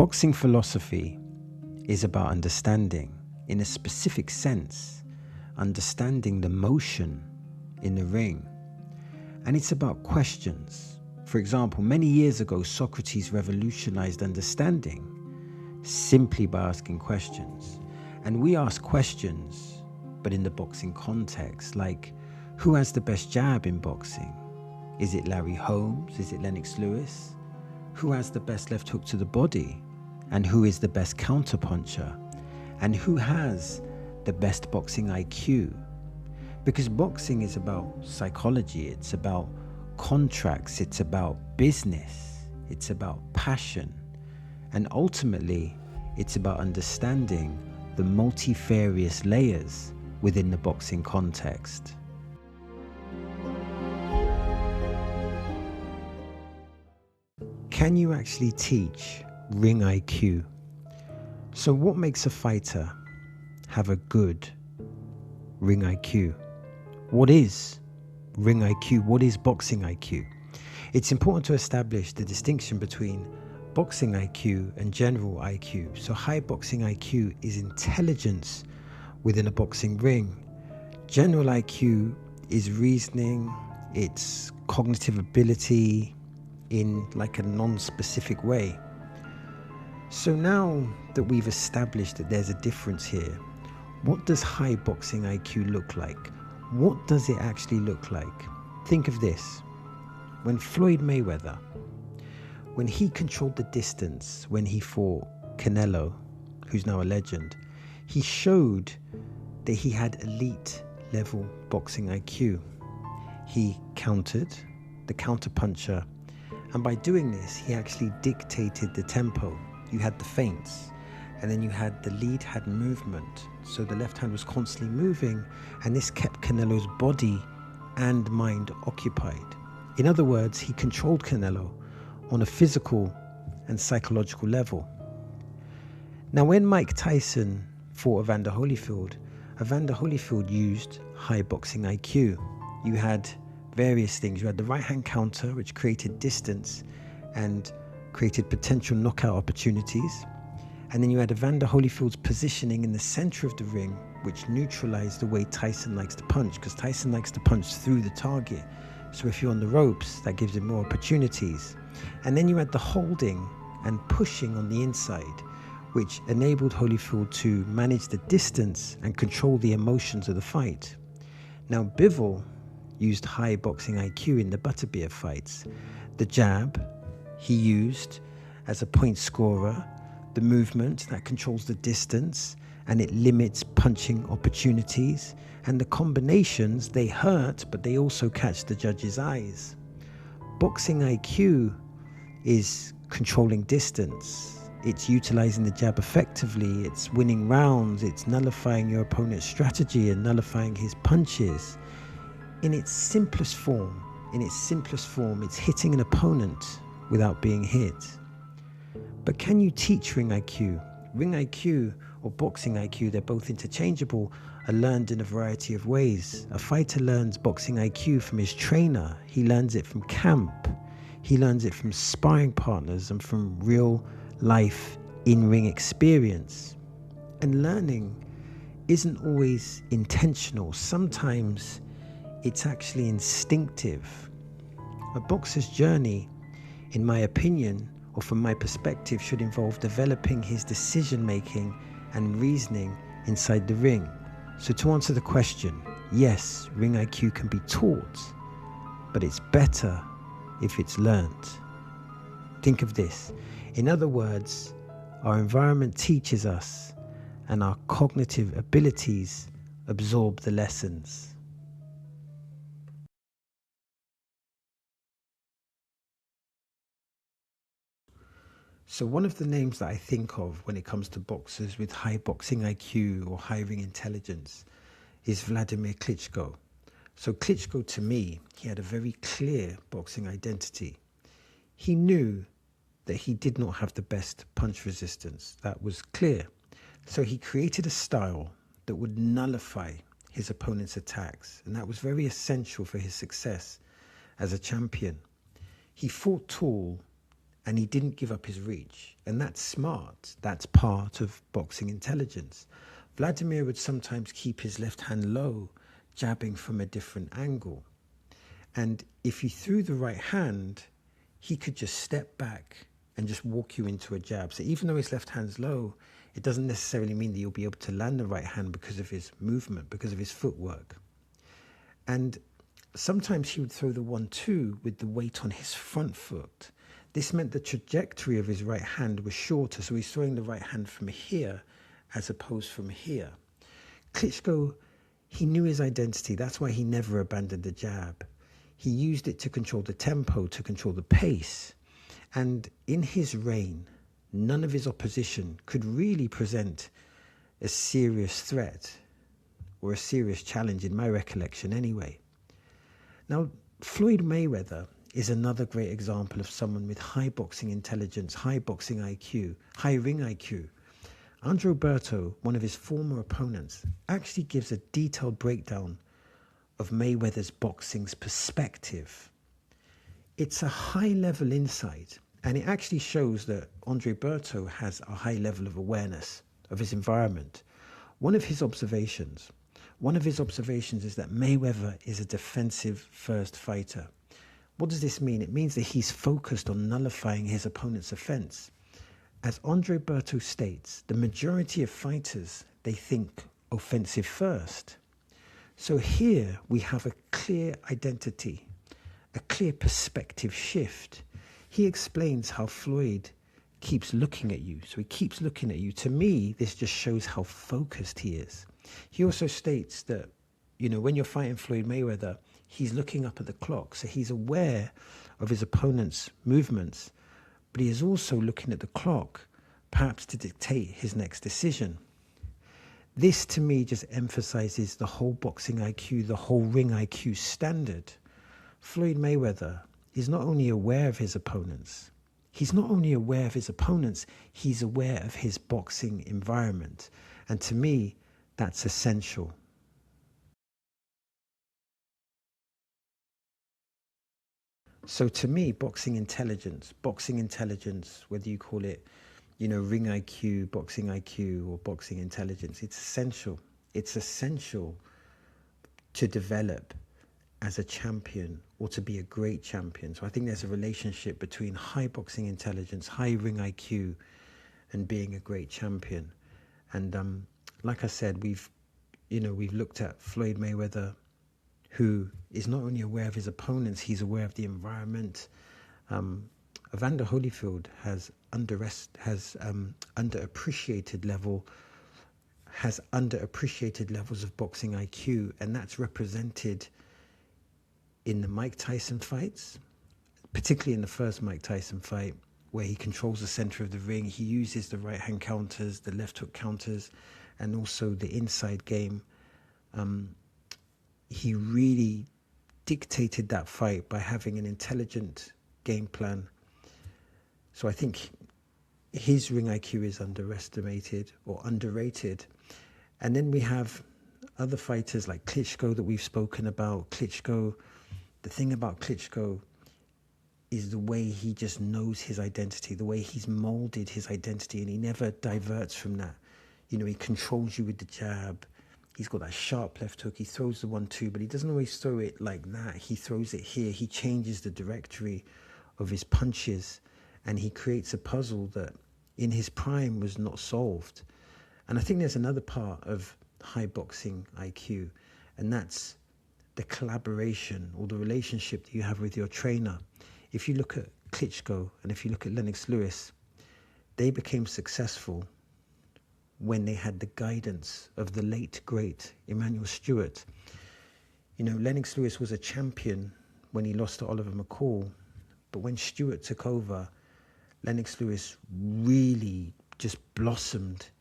Boxing philosophy is about understanding, in a specific sense, understanding the motion in the ring. And it's about questions. For example, many years ago, Socrates revolutionized understanding simply by asking questions. And we ask questions, but in the boxing context, like, who has the best jab in boxing? Is it Larry Holmes? Is it Lennox Lewis? Who has the best left hook to the body? And who is the best counterpuncher? And who has the best boxing IQ? Because boxing is about psychology, it's about contracts, it's about business, it's about passion, and ultimately it's about understanding the multifarious layers within the boxing context. Can you actually teach ring IQ? So what makes a fighter have a good ring IQ? What is ring IQ? What is boxing IQ? It's important to establish the distinction between boxing IQ and general IQ. So high boxing IQ is intelligence within a boxing ring. General IQ is reasoning, it's cognitive ability in like a non-specific way. So now that we've established that there's a difference here, what does high boxing IQ look like? What does it actually look like? Think of this. When Floyd Mayweather, when he controlled the distance, when he fought Canelo, who's now a legend, he showed that he had elite level boxing IQ. He countered, the counterpuncher, and by doing this, he actually dictated the tempo. You had the feints, and then you had the lead hand movement. So the left hand was constantly moving, and this kept Canelo's body and mind occupied. In other words, he controlled Canelo on a physical and psychological level. Now, when Mike Tyson fought Evander Holyfield used high boxing IQ. You had various things. You had the right hand counter, which created distance and created potential knockout opportunities. And then you had Evander Holyfield's positioning in the center of the ring, which neutralized the way Tyson likes to punch, because Tyson likes to punch through the target. So if you're on the ropes, that gives him more opportunities. And then you had the holding and pushing on the inside, which enabled Holyfield to manage the distance and control the emotions of the fight. Now, Bivol used high boxing IQ in the Butterbeer fights. The jab he used as a point scorer, the movement that controls the distance and it limits punching opportunities, and the combinations, they hurt, but they also catch the judge's eyes. Boxing IQ is controlling distance. It's utilizing the jab effectively. It's winning rounds. It's nullifying your opponent's strategy and nullifying his punches. In its simplest form, it's hitting an opponent without being hit. But can you teach ring IQ? Ring IQ or boxing IQ, they're both interchangeable, are learned in a variety of ways. A fighter learns boxing IQ from his trainer. He learns it from camp. He learns it from sparring partners and from real life in-ring experience. And learning isn't always intentional. Sometimes it's actually instinctive. A boxer's journey, in my opinion, or from my perspective, should involve developing his decision-making and reasoning inside the ring. So to answer the question, yes, ring IQ can be taught, but it's better if it's learned. Think of this. In other words, our environment teaches us and our cognitive abilities absorb the lessons. So one of the names that I think of when it comes to boxers with high boxing IQ or high ring intelligence is Vladimir Klitschko. So Klitschko, to me, he had a very clear boxing identity. He knew that he did not have the best punch resistance. That was clear. So he created a style that would nullify his opponent's attacks, and that was very essential for his success as a champion. He fought tall and he didn't give up his reach. And that's smart. That's part of boxing intelligence. Vladimir would sometimes keep his left hand low, jabbing from a different angle. And if he threw the right hand, he could just step back and just walk you into a jab. So even though his left hand's low, it doesn't necessarily mean that you'll be able to land the right hand because of his movement, because of his footwork. And sometimes he would throw the 1-2 with the weight on his front foot. This meant the trajectory of his right hand was shorter, so he's throwing the right hand from here as opposed from here. Klitschko, he knew his identity. That's why he never abandoned the jab. He used it to control the tempo, to control the pace. And in his reign, none of his opposition could really present a serious threat or a serious challenge, in my recollection anyway. Now, Floyd Mayweather is another great example of someone with high boxing intelligence, high boxing IQ, high ring IQ. Andre Roberto, one of his former opponents, actually gives a detailed breakdown of Mayweather's boxing's perspective. It's a high-level insight, and it actually shows that Andre Roberto has a high level of awareness of his environment. One of his observations is that Mayweather is a defensive-first fighter. What does this mean? It means that he's focused on nullifying his opponent's offense. As Andre Roberto states, the majority of fighters, they think offensive first. So here we have a clear identity, a clear perspective shift. He explains how Floyd keeps looking at you. So he keeps looking at you. To me, this just shows how focused he is. He also states that, when you're fighting Floyd Mayweather, he's looking up at the clock. So he's aware of his opponent's movements, but he is also looking at the clock, perhaps to dictate his next decision. This, to me, just emphasizes the whole boxing IQ, the whole ring IQ standard. Floyd Mayweather is not only aware of his opponents, he's aware of his boxing environment. And to me, that's essential. So to me, boxing intelligence, whether you call it, ring IQ, or boxing intelligence, it's essential. It's essential to develop as a champion or to be a great champion. So I think there's a relationship between high boxing intelligence, high ring IQ, and being a great champion. And like I said, we've looked at Floyd Mayweather, who is not only aware of his opponents, he's aware of the environment. Evander Holyfield has underappreciated levels of boxing IQ, and that's represented in the Mike Tyson fights, particularly in the first Mike Tyson fight, where he controls the center of the ring. He uses the right hand counters, the left hook counters, and also the inside game. He really dictated that fight by having an intelligent game plan. So I think his ring IQ is underestimated or underrated. And then we have other fighters like Klitschko that we've spoken about. The thing about Klitschko is the way he just knows his identity, the way he's molded his identity, and he never diverts from that. He controls you with the jab. He's got that sharp left hook. He throws the 1-2, but he doesn't always throw it like that. He throws it here. He changes the directory of his punches, and he creates a puzzle that in his prime was not solved. And I think there's another part of high boxing IQ, and that's the collaboration or the relationship that you have with your trainer. If you look at Klitschko and if you look at Lennox Lewis, they became successful when they had the guidance of the late, great Emanuel Stewart. Lennox Lewis was a champion when he lost to Oliver McCall, but when Stewart took over, Lennox Lewis really just blossomed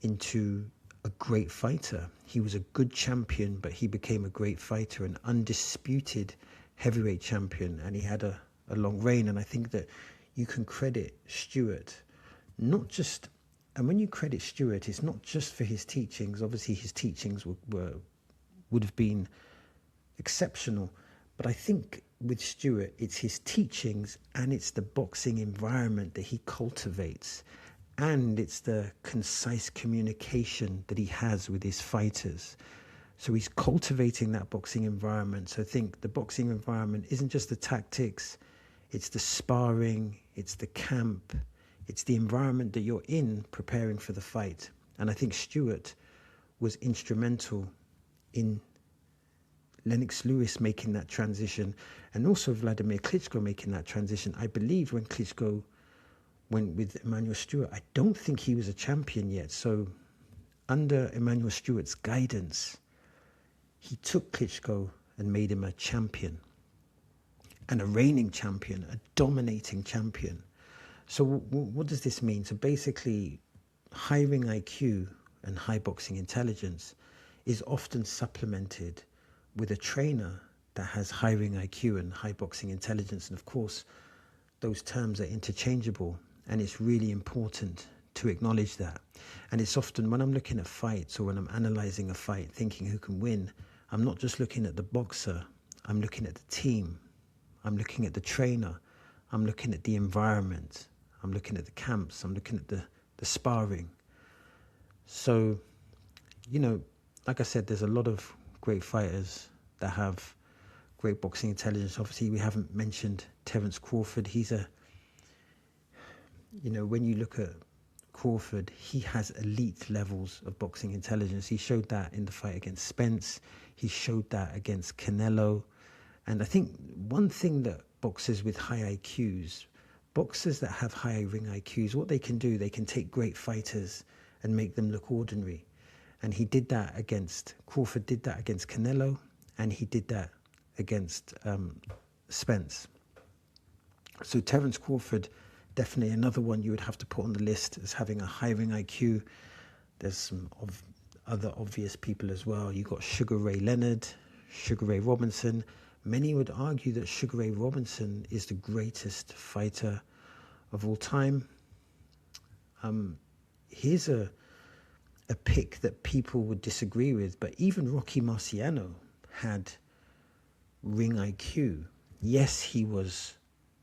into a great fighter. He was a good champion, but he became a great fighter, an undisputed heavyweight champion, and he had a long reign. And I think that you can credit Stewart, and when you credit Stewart, it's not just for his teachings. Obviously, his teachings would have been exceptional, but I think with Stewart, it's his teachings and it's the boxing environment that he cultivates, and it's the concise communication that he has with his fighters. So he's cultivating that boxing environment. So I think the boxing environment isn't just the tactics, it's the sparring, it's the camp, it's the environment that you're in preparing for the fight. And I think Stewart was instrumental in Lennox Lewis making that transition, and also Vladimir Klitschko making that transition. I believe when Klitschko went with Emmanuel Stewart, I don't think he was a champion yet. So under Emmanuel Stewart's guidance, he took Klitschko and made him a champion, and a reigning champion, a dominating champion. So what does this mean? So basically, high ring IQ and high boxing intelligence is often supplemented with a trainer that has high ring IQ and high boxing intelligence. And of course, those terms are interchangeable, and it's really important to acknowledge that. And it's often when I'm looking at fights or when I'm analyzing a fight, thinking who can win, I'm not just looking at the boxer, I'm looking at the team, I'm looking at the trainer, I'm looking at the environment, I'm looking at the camps, I'm looking at the sparring. So, you know, like I said, there's a lot of great fighters that have great boxing intelligence. Obviously, we haven't mentioned Terence Crawford. He's when you look at Crawford, he has elite levels of boxing intelligence. He showed that in the fight against Spence. He showed that against Canelo. And I think one thing that boxers with high IQs, boxers that have high ring IQs, what they can do, they can take great fighters and make them look ordinary. And Crawford did that against Canelo, and he did that against Spence. So Terence Crawford, definitely another one you would have to put on the list as having a high ring IQ. There's some other obvious people as well. You got Sugar Ray Leonard, Sugar Ray Robinson. Many would argue that Sugar Ray Robinson is the greatest fighter of all time. Here's a pick that people would disagree with, but even Rocky Marciano had ring IQ. Yes, he was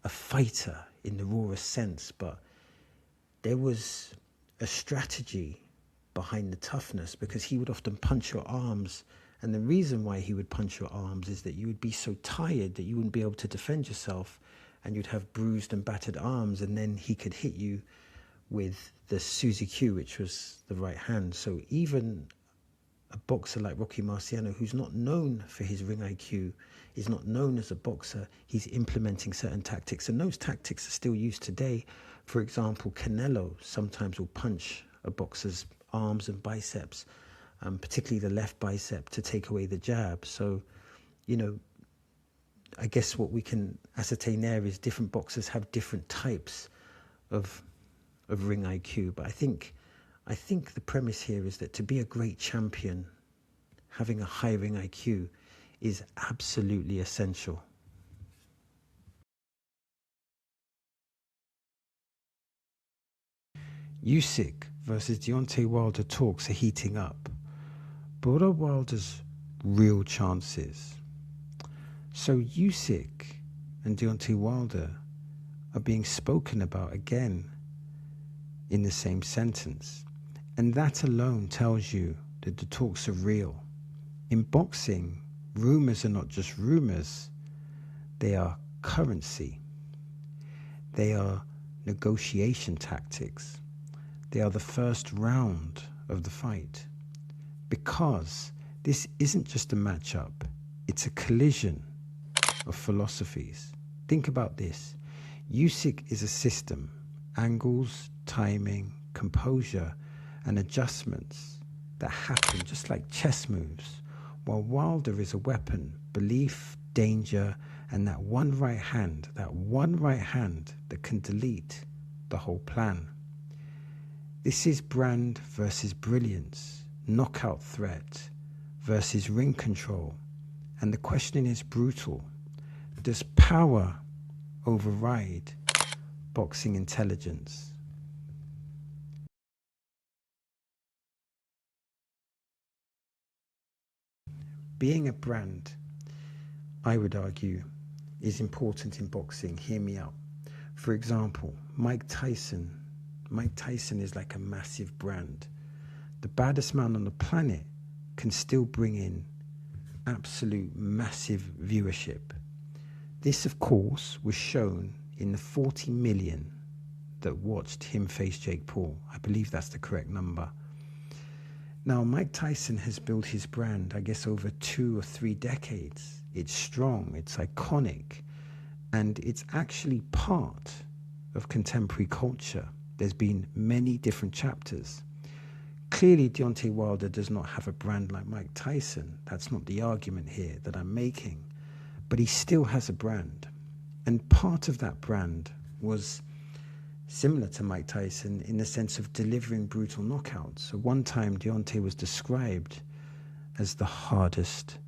a fighter in the rawest sense, but there was a strategy behind the toughness, because he would often punch your arms. And the reason why he would punch your arms is that you would be so tired that you wouldn't be able to defend yourself, and you'd have bruised and battered arms, and then he could hit you with the Suzy Q, which was the right hand. So even a boxer like Rocky Marciano, who's not known for his ring IQ, is not known as a boxer, he's implementing certain tactics, and those tactics are still used today. For example, Canelo sometimes will punch a boxer's arms and biceps, particularly the left bicep, to take away the jab. So, I guess what we can ascertain there is different boxers have different types of ring IQ. But I think the premise here is that to be a great champion, having a high ring IQ is absolutely essential. Usyk versus Deontay Wilder talks are heating up. But what are Wilder's real chances? So Usyk and Deontay Wilder are being spoken about again in the same sentence. And that alone tells you that the talks are real. In boxing, rumors are not just rumors, they are currency. They are negotiation tactics. They are the first round of the fight. Because this isn't just a matchup, it's a collision of philosophies. Think about this. Usyk is a system, angles, timing, composure, and adjustments that happen just like chess moves, while Wilder is a weapon, belief, danger, and that one right hand that can delete the whole plan. This is brand versus brilliance, knockout threat versus ring control, and the question is brutal. Does power override boxing intelligence? Being a brand, I would argue, is important in boxing. Hear me out. For example, Mike Tyson. Mike Tyson is like a massive brand. The baddest man on the planet can still bring in absolute massive viewership. This, of course, was shown in the 40 million that watched him face Jake Paul. I believe that's the correct number. Now, Mike Tyson has built his brand, I guess, over 2 or 3 decades. It's strong, it's iconic, and it's actually part of contemporary culture. There's been many different chapters. Clearly, Deontay Wilder does not have a brand like Mike Tyson. That's not the argument here that I'm making. But he still has a brand. And part of that brand was similar to Mike Tyson in the sense of delivering brutal knockouts. So one time, Deontay was described as the hardest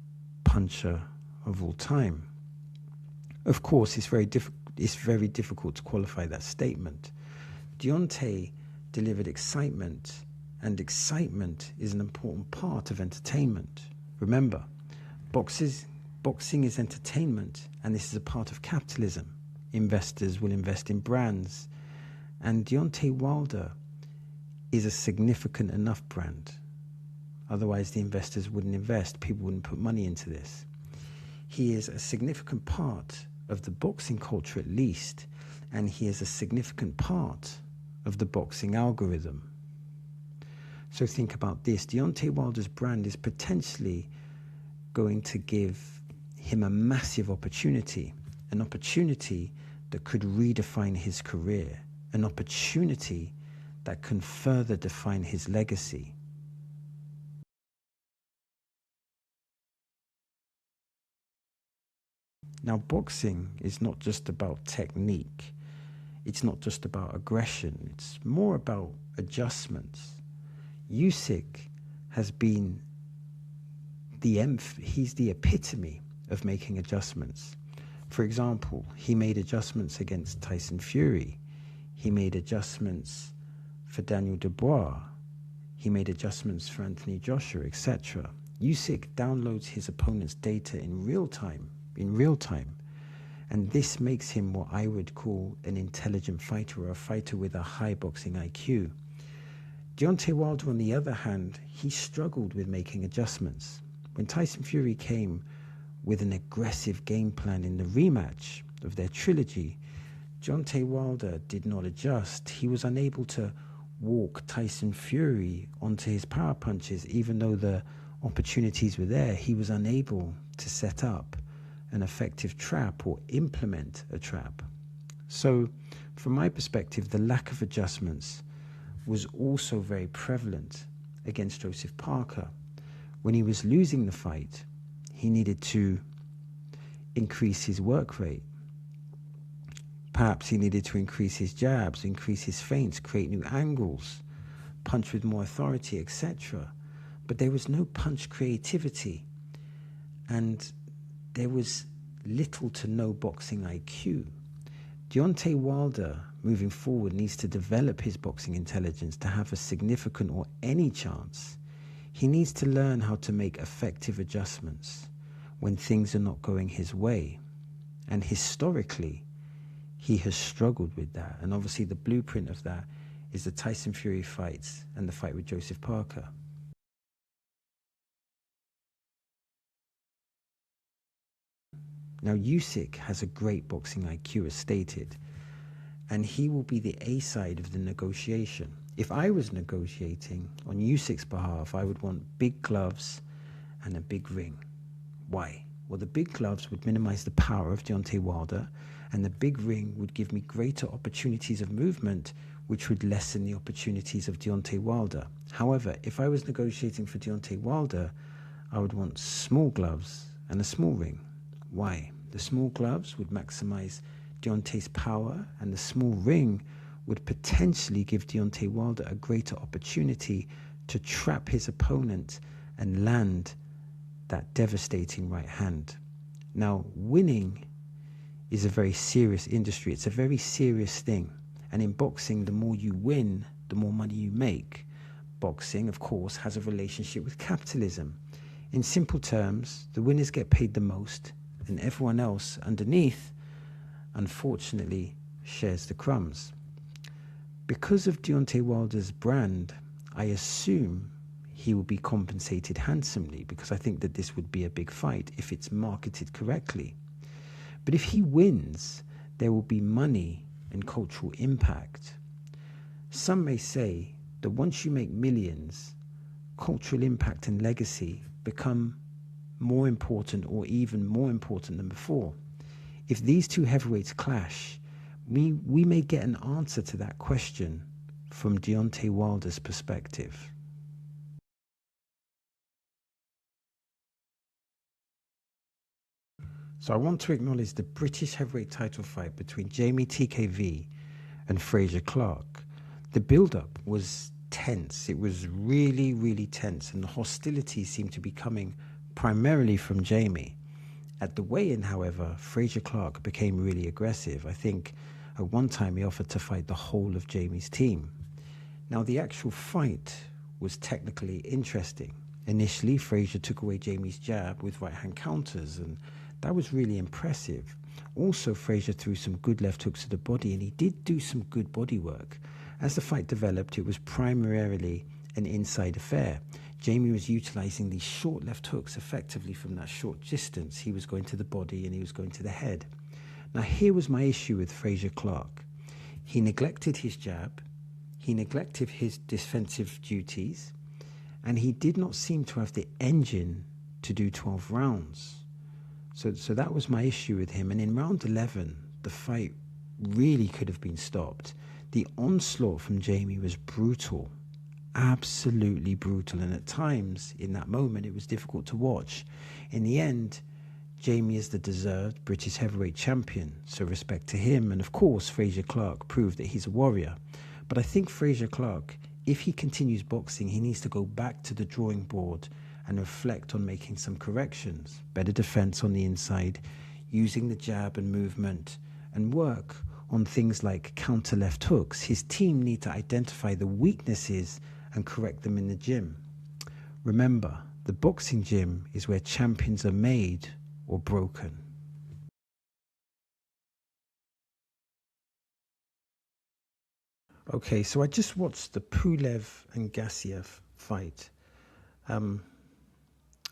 puncher of all time. Of course, it's very difficult to qualify that statement. Deontay delivered excitement, and excitement is an important part of entertainment. Remember, boxing is entertainment, and this is a part of capitalism. Investors will invest in brands, and Deontay Wilder is a significant enough brand. Otherwise, the investors wouldn't invest. People wouldn't put money into this. He is a significant part of the boxing culture, at least, and he is a significant part of the boxing algorithm. So think about this. Deontay Wilder's brand is potentially going to give him a massive opportunity, an opportunity that could redefine his career, an opportunity that can further define his legacy. Now, boxing is not just about technique. It's not just about aggression. It's more about adjustments. Usyk has been he's the epitome of making adjustments. For example, he made adjustments against Tyson Fury. He made adjustments for Daniel Dubois. He made adjustments for Anthony Joshua, etc. Usyk downloads his opponent's data in real time, and this makes him what I would call an intelligent fighter, or a fighter with a high boxing IQ. Deontay Wilder, on the other hand, he struggled with making adjustments. When Tyson Fury came with an aggressive game plan in the rematch of their trilogy, Deontay Wilder did not adjust. He was unable to walk Tyson Fury onto his power punches. Even though the opportunities were there, he was unable to set up an effective trap or implement a trap. So, from my perspective, the lack of adjustments was also very prevalent against Joseph Parker. When he was losing the fight, he needed to increase his work rate. Perhaps he needed to increase his jabs, increase his feints, create new angles, punch with more authority, etc. But there was no punch creativity, and there was little to no boxing IQ. Deontay Wilder, moving forward, needs to develop his boxing intelligence to have a significant or any chance. He needs to learn how to make effective adjustments when things are not going his way. And historically, he has struggled with that. And obviously the blueprint of that is the Tyson Fury fights and the fight with Joseph Parker. Now, Usyk has a great boxing IQ, as stated, and he will be the A side of the negotiation. If I was negotiating on Usyk's behalf, I would want big gloves and a big ring. Why? Well, the big gloves would minimize the power of Deontay Wilder, and the big ring would give me greater opportunities of movement, which would lessen the opportunities of Deontay Wilder. However, if I was negotiating for Deontay Wilder, I would want small gloves and a small ring. Why? The small gloves would maximize Deontay's power, and the small ring would potentially give Deontay Wilder a greater opportunity to trap his opponent and land that devastating right hand. Now, winning is a very serious industry. It's a very serious thing. And in boxing, the more you win, the more money you make. Boxing, of course, has a relationship with capitalism. In simple terms, the winners get paid the most and everyone else underneath, unfortunately, shares the crumbs. Because of Deontay Wilder's brand, I assume he will be compensated handsomely, because I think that this would be a big fight if it's marketed correctly. But if he wins, there will be money and cultural impact. Some may say that once you make millions, cultural impact and legacy become more important, or even more important than before. If these two heavyweights clash, we may get an answer to that question from Deontay Wilder's perspective. So I want to acknowledge the British heavyweight title fight between Jamie TKV and Frazer Clarke. The build-up was tense. It was really, really tense, and the hostility seemed to be coming primarily from Jamie. At the weigh-in, however, Frazer Clarke became really aggressive. I think at one time he offered to fight the whole of Jamie's team. Now, the actual fight was technically interesting. Initially, Frazer took away Jamie's jab with right-hand counters, and that was really impressive. Also, Frazer threw some good left hooks to the body, and he did do some good body work. As the fight developed, it was primarily an inside affair. Jamie was utilizing these short left hooks effectively from that short distance. He was going to the body and he was going to the head. Now, here was my issue with Frazer Clarke. He neglected his jab, he neglected his defensive duties, and he did not seem to have the engine to do 12 rounds. So that was my issue with him. And in round 11, the fight really could have been stopped. The onslaught from Jamie was brutal, absolutely brutal. And at times, in that moment, it was difficult to watch. In the end, Jamie is the deserved British heavyweight champion, so respect to him. And of course, Frazer Clarke proved that he's a warrior. But I think Frazer Clarke, if he continues boxing, he needs to go back to the drawing board and reflect on making some corrections. Better defense on the inside, using the jab and movement, and work on things like counter left hooks. His team need to identify the weaknesses and correct them in the gym. Remember, the boxing gym is where champions are made or broken. Okay, so I just watched the Pulev and Gassiev fight.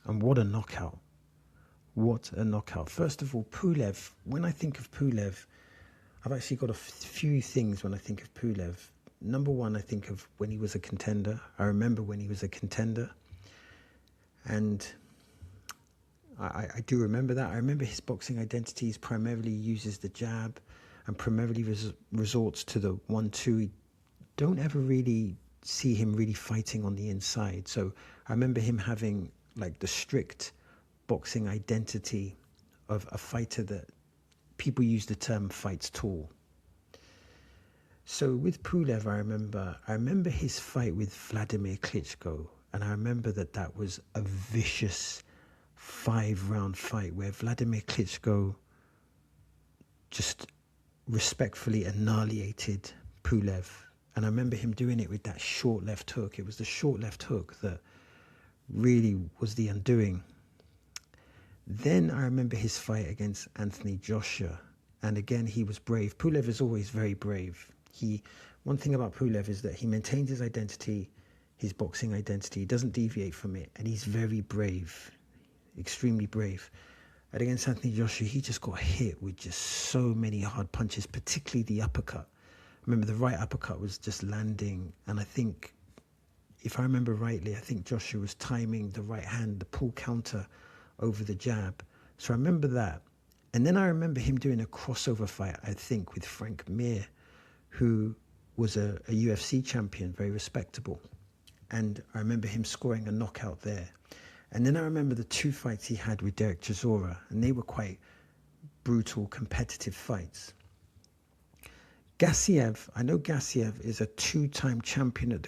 And what a knockout. What a knockout. First of all, Pulev, when I think of Pulev, I've actually got a few things when I think of Pulev. Number one, I think of when he was a contender. I remember when he was a contender. And I do remember that. I remember his boxing identities primarily uses the jab and primarily resorts to the 1-2. You don't ever really see him really fighting on the inside. So I remember him having like the strict boxing identity of a fighter that people use the term fights tall. So with Pulev, I remember his fight with Vladimir Klitschko, and I remember that was a vicious 5-round fight where Vladimir Klitschko just respectfully annihilated Pulev. And I remember him doing it with that short left hook. It was the short left hook that really was the undoing. Then I remember his fight against Anthony Joshua. And again, he was brave. Pulev is always very brave. One thing about Pulev is that he maintains his identity, his boxing identity. He doesn't deviate from it. And he's very brave, extremely brave. And against Anthony Joshua, he just got hit with just so many hard punches, particularly the uppercut. Remember, the right uppercut was just landing. And I think, if I remember rightly, I think Joshua was timing the right hand, the pull counter over the jab. So I remember that. And then I remember him doing a crossover fight, I think, with Frank Mir, who was a UFC champion, very respectable. And I remember him scoring a knockout there. And then I remember the 2 fights he had with Derek Chisora, and they were quite brutal, competitive fights. Gassiev, I know Gassiev is a 2-time champion,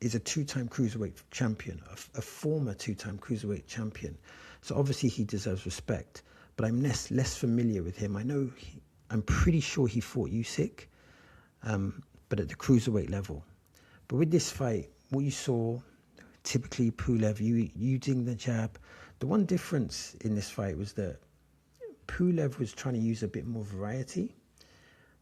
is a 2-time cruiserweight champion, a former 2-time cruiserweight champion. So obviously he deserves respect, but I'm less familiar with him. I'm pretty sure he fought Usyk, but at the cruiserweight level. But with this fight, what you saw, typically Pulev using the jab. The one difference in this fight was that Pulev was trying to use a bit more variety.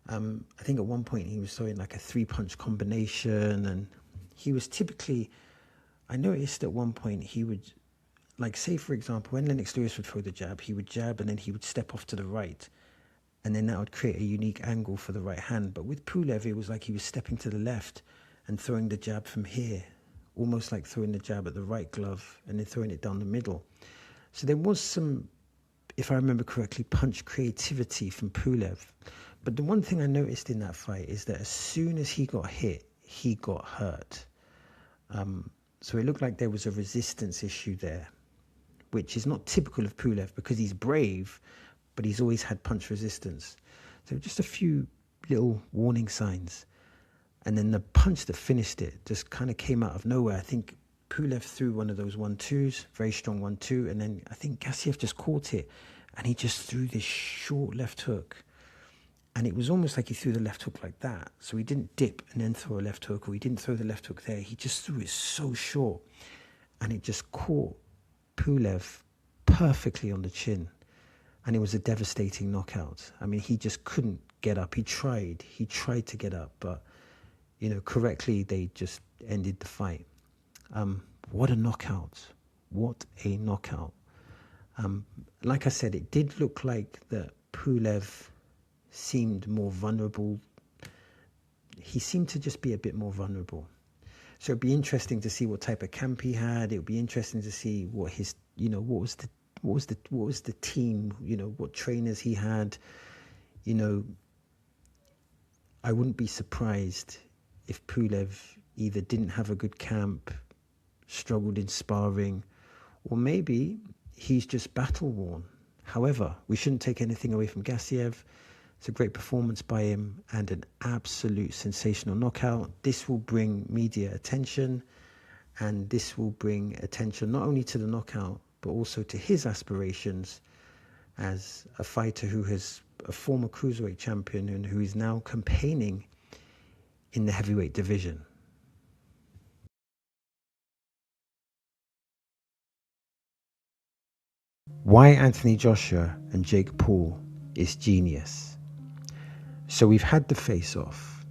I think at one point he was throwing like a 3-punch combination, and he was typically, I noticed at one point he would, like, say for example, when Lennox Lewis would throw the jab, he would jab and then he would step off to the right, and then that would create a unique angle for the right hand. But with Pulev, it was like he was stepping to the left and throwing the jab from here, almost like throwing the jab at the right glove and then throwing it down the middle. So there was some, if I remember correctly, punch creativity from Pulev. But the one thing I noticed in that fight is that as soon as he got hit, he got hurt. So it looked like there was a resistance issue there, which is not typical of Pulev because he's brave, but he's always had punch resistance. So just a few little warning signs. And then the punch that finished it just kind of came out of nowhere. I think Pulev threw one of those 1-2s, very strong 1-2, and then I think Gassiev just caught it, and he just threw this short left hook. And it was almost like he threw the left hook like that. So he didn't dip and then throw a left hook, or he didn't throw the left hook there. He just threw it so short. And it just caught Pulev perfectly on the chin. And it was a devastating knockout. I mean, he just couldn't get up. He tried to get up, but, correctly, they just ended the fight. What a knockout. What a knockout. Like I said, it did look like that Pulev seemed more vulnerable. He seemed to just be a bit more vulnerable. So it'd be interesting to see what type of camp he had. It would be interesting to see what his, what was the team, what trainers he had. I wouldn't be surprised if Pulev either didn't have a good camp, struggled in sparring, or maybe he's just battle worn. However, we shouldn't take anything away from Gassiev. It's a great performance by him and an absolute sensational knockout. This will bring media attention, and this will bring attention not only to the knockout, but also to his aspirations as a fighter who is a former cruiserweight champion and who is now campaigning in the heavyweight division. Why Anthony Joshua and Jake Paul is genius. So we've had the face-off,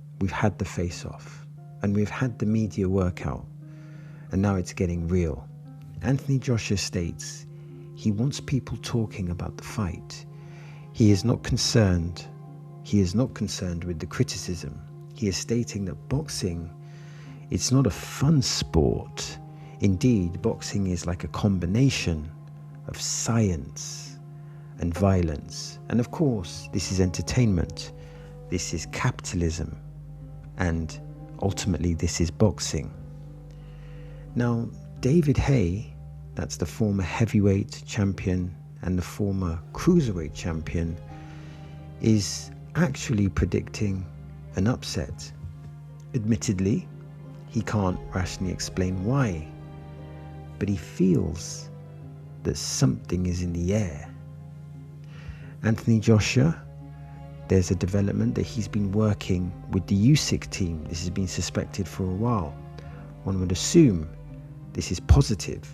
and we've had the media workout, and now it's getting real. Anthony Joshua states he wants people talking about the fight. He is not concerned with the criticism. He is stating that boxing, it's not a fun sport. Indeed, boxing is like a combination of science and violence. And of course, this is entertainment. This is capitalism, and ultimately this is boxing. Now, David Haye, that's the former heavyweight champion and the former cruiserweight champion, is actually predicting an upset. Admittedly, he can't rationally explain why, but he feels that something is in the air. Anthony Joshua, there's a development that he's been working with the Usyk team. This has been suspected for a while. One would assume this is positive,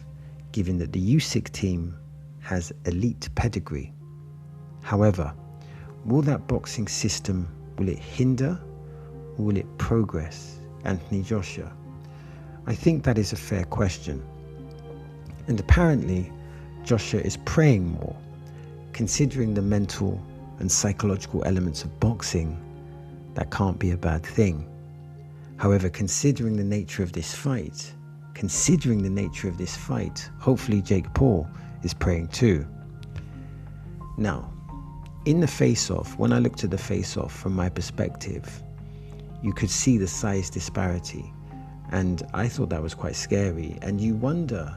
given that the Usyk team has elite pedigree. However, will that boxing system, will it hinder or will it progress Anthony Joshua? I think that is a fair question. And apparently, Joshua is praying more, considering the mental and psychological elements of boxing. That can't be a bad thing. However, considering the nature of this fight, hopefully Jake Paul is praying too. Now, in the face-off, when I looked at the face-off from my perspective, you could see the size disparity, and I thought that was quite scary. And you wonder,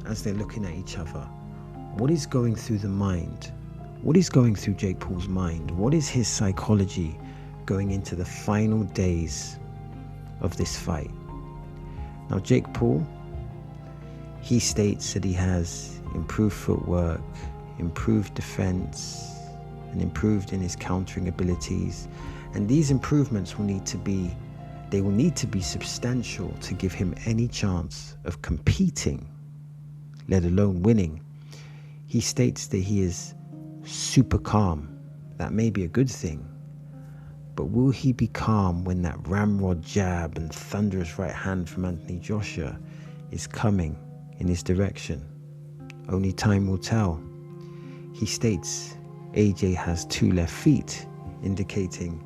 as they're looking at each other, what is going through the mind? What is going through Jake Paul's mind? What is his psychology going into the final days of this fight? Now, Jake Paul, he states that he has improved footwork, improved defense, and improved in his countering abilities. And these improvements will need to be substantial to give him any chance of competing, let alone winning. He states that he is super calm. That may be a good thing. But will he be calm when that ramrod jab and thunderous right hand from Anthony Joshua is coming in his direction? Only time will tell. He states AJ has 2 left feet, indicating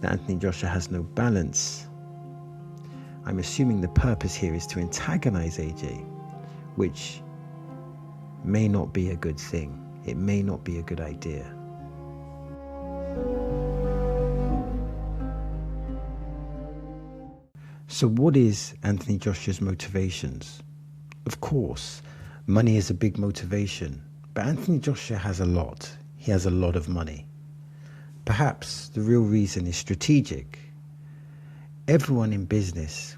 that Anthony Joshua has no balance. I'm assuming the purpose here is to antagonize AJ, which may not be a good thing. It may not be a good idea. So what is Anthony Joshua's motivations? Of course, money is a big motivation, but Anthony Joshua has a lot. He has a lot of money. Perhaps the real reason is strategic. Everyone in business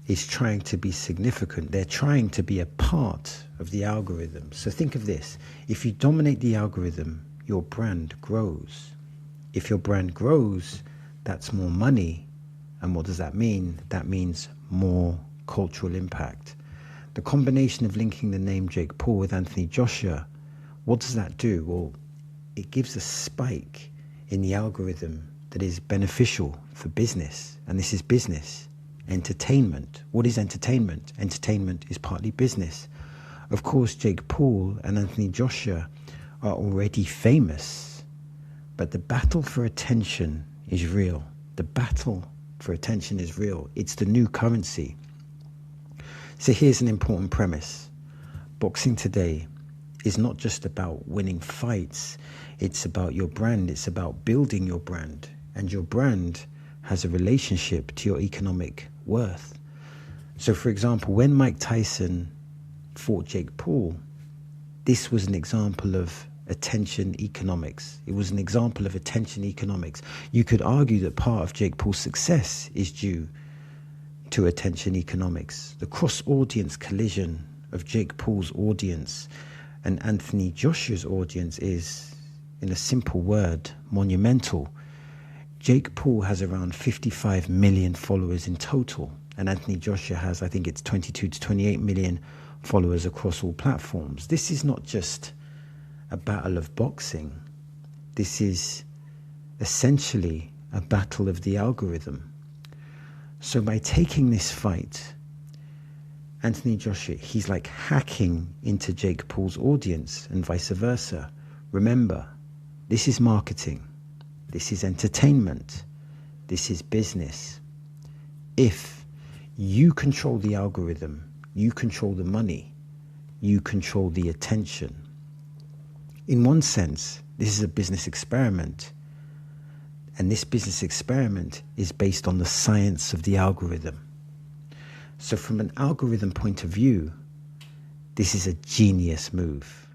is trying to be significant. They're trying to be a part of the algorithm. So think of this. If you dominate the algorithm, your brand grows. If your brand grows, that's more money. And what does that mean? That means more cultural impact. The combination of linking the name Jake Paul with Anthony Joshua, what does that do? Well, it gives a spike in the algorithm that is beneficial for business. And this is business. Entertainment. What is entertainment? Entertainment is partly business. Of course, Jake Paul and Anthony Joshua are already famous, but the battle for attention is real. The battle for attention is real. It's the new currency. So here's an important premise. Boxing today is not just about winning fights. It's about your brand. It's about building your brand. And your brand has a relationship to your economic worth. So for example, when Mike Tyson fought Jake Paul, this was an example of attention economics. It was an example of attention economics. You could argue that part of Jake Paul's success is due to attention economics. The cross-audience collision of Jake Paul's audience and Anthony Joshua's audience is, in a simple word, monumental. Jake Paul has around 55 million followers in total, and Anthony Joshua has, I think it's 22 to 28 million followers across all platforms. This is not just a battle of boxing. This is essentially a battle of the algorithm. So by taking this fight, Anthony Joshua, he's like hacking into Jake Paul's audience and vice versa. Remember, this is marketing. This is entertainment. This is business. If you control the algorithm, you control the money, you control the attention. In one sense, this is a business experiment. And this business experiment is based on the science of the algorithm. So from an algorithm point of view, this is a genius move.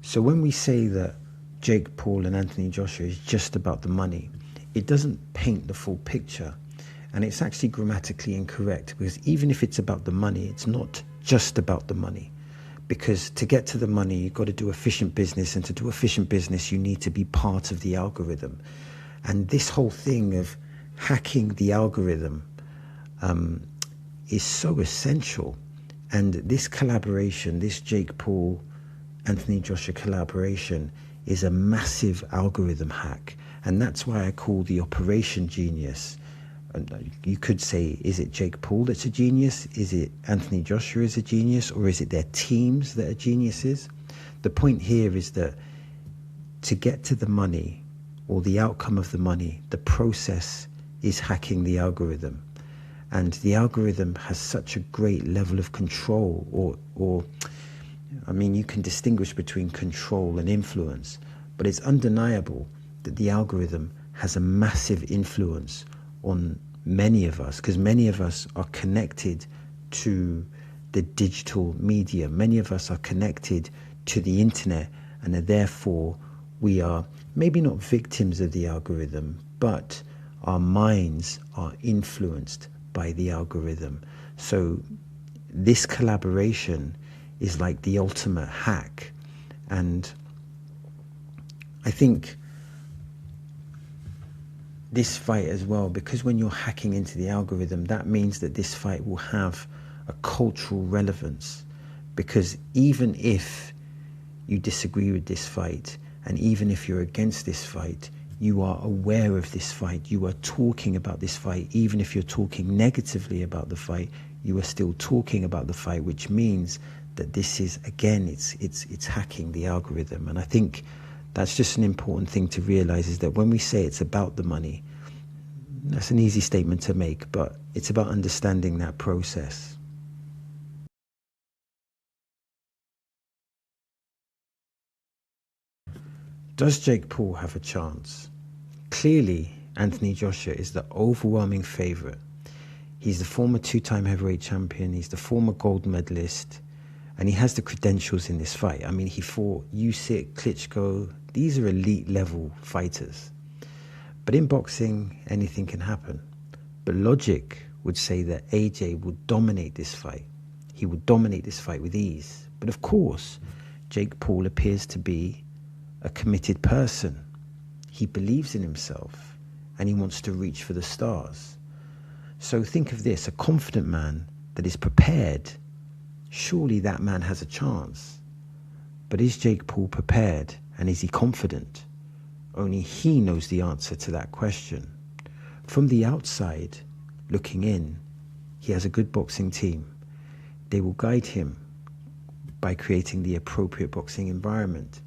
So when we say that Jake Paul and Anthony Joshua is just about the money, it doesn't paint the full picture. And it's actually grammatically incorrect, because even if it's about the money, it's not just about the money. Because to get to the money, you've got to do efficient business. And to do efficient business, you need to be part of the algorithm. And this whole thing of hacking the algorithm is so essential. And this collaboration, this Jake Paul, Anthony Joshua collaboration is a massive algorithm hack. And that's why I call the operation genius. And you could say, is it Jake Paul that's a genius? Is it Anthony Joshua is a genius? Or is it their teams that are geniuses? The point here is that to get to the money, or the outcome of the money, the process is hacking the algorithm. And the algorithm has such a great level of control, or I mean, you can distinguish between control and influence, but it's undeniable that the algorithm has a massive influence on many of us, because many of us are connected to the digital media. Many of us are connected to the internet, and therefore we are maybe not victims of the algorithm, but our minds are influenced by the algorithm. So this collaboration is like the ultimate hack. And I think this fight as well, because when you're hacking into the algorithm, that means that this fight will have a cultural relevance. Because even if you disagree with this fight, and even if you're against this fight, you are aware of this fight. You are talking about this fight. Even if you're talking negatively about the fight, you are still talking about the fight, which means that this is, again, it's hacking the algorithm. And I think that's just an important thing to realize, is that when we say it's about the money, that's an easy statement to make, but it's about understanding that process. Does Jake Paul have a chance? Clearly, Anthony Joshua is the overwhelming favourite. He's the former two-time heavyweight champion, he's the former gold medalist, and he has the credentials in this fight. I mean, he fought Usyk, Klitschko. These are elite level fighters. But in boxing, anything can happen. But logic would say that AJ would dominate this fight. He would dominate this fight with ease. But of course, Jake Paul appears to be a committed person. He believes in himself and he wants to reach for the stars. So think of this, a confident man that is prepared. Surely that man has a chance. But is Jake Paul prepared, and is he confident? Only he knows the answer to that question. From the outside, looking in, he has a good boxing team. They will guide him by creating the appropriate boxing environment,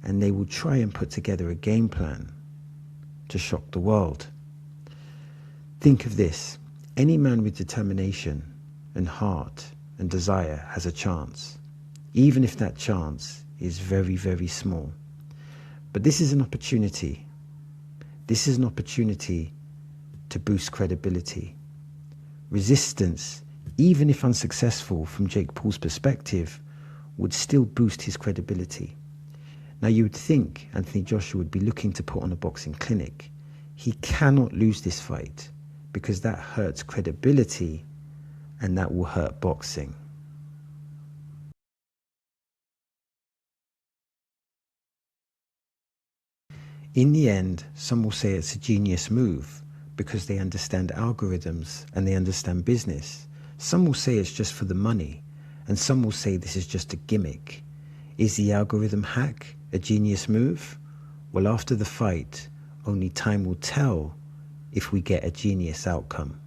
and they will try and put together a game plan to shock the world. Think of this, any man with determination and heart and desire has a chance, even if that chance is very, very small. But this is an opportunity. This is an opportunity to boost credibility. Resistance, even if unsuccessful from Jake Paul's perspective, would still boost his credibility. Now, you would think Anthony Joshua would be looking to put on a boxing clinic. He cannot lose this fight because that hurts credibility and that will hurt boxing. In the end, some will say it's a genius move because they understand algorithms and they understand business. Some will say it's just for the money, and some will say this is just a gimmick. Is the algorithm hack a genius move? Well, after the fight, only time will tell if we get a genius outcome.